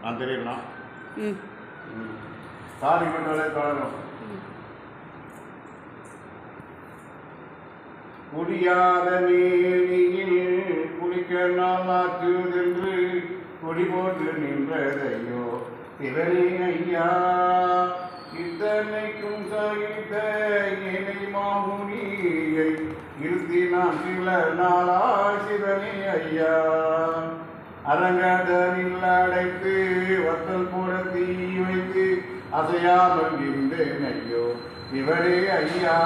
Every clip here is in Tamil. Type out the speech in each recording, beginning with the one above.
நான் தெரியலாம் சாரி பண்ணாலே தொடரும். குடியாத மேனியில் குளிக்க நாளாக்குதென்று கொடி போட்டு நின்றதையோ சிவனே ஐயா, இத்தனைக்கும் சகித்த இணை மாமுனியை இருத்தி நான் சில நாளா சிவனே ஐயா, அரங்கதனில் அடைத்து வத்தல் கூட தீ வைத்து அசையாமல் இருந்தேன் ஐயோ சிவனே ஐயா,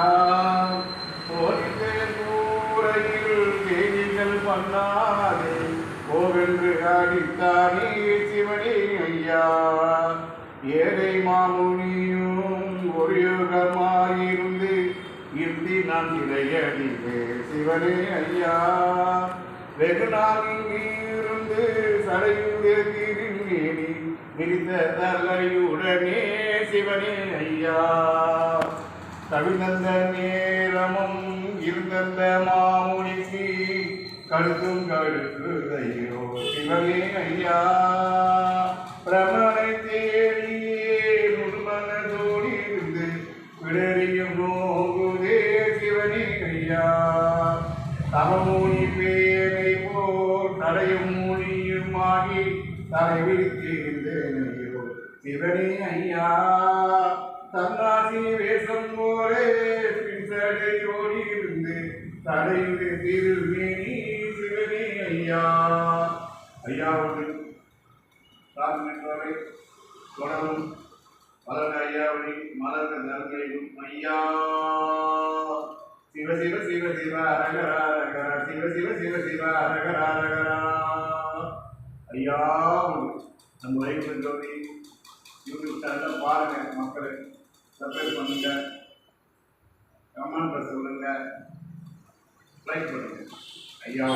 கூரையில் தேனிகள் பண்ணாதே கோவென்று அடித்தானே சிவனே ஐயா, ஏழை மாமுனியும் ஒரு யுகமாயிருந்து இந்தி நான் இளையடிவே சிவனே ஐயா, வெகு நாளிலிருந்து சடையுடைய திருநேனி விரித்த தலையுடனே சிவனே ஐயா, தவிழ்ந்த நேரமும் இருந்த மாமுனிக்கு கழுத்தும் கழுத்துதையோ சிவனே ஐயா, பிரமனை தேடியே முன்மனதோடி இருந்து விடறியும் நோகுதே சிவனே ஐயா, தவமூனி பேரை போல் தடையும் மொழியுமாகி தலை விரித்திருந்தேனையோ சிவனே ஐயா, தன்னாசி வேஷம் போலே பின்சடையோடி இருந்து தடையுது திருமேனி சிவனே ஐயா, ஐயாவது சாமிவரை தொடரும் மலர் ஐயாவணி மலர் நல்கையும் ஐயா, சிவ சிவ சிவ சிவ அரகரா அரகரா சிவ சிவ சிவ சிவ அரகரா அரகரா ஐயா. நம்ம வைகுண்ட ஜோதி யூடியூப் சேனலில் பாருங்கள் மக்களை, சப்ஸ்கிரைப் பண்ணுங்க, கமெண்ட் சொல்லுங்க, லைக் பண்ணுங்க ஐயா.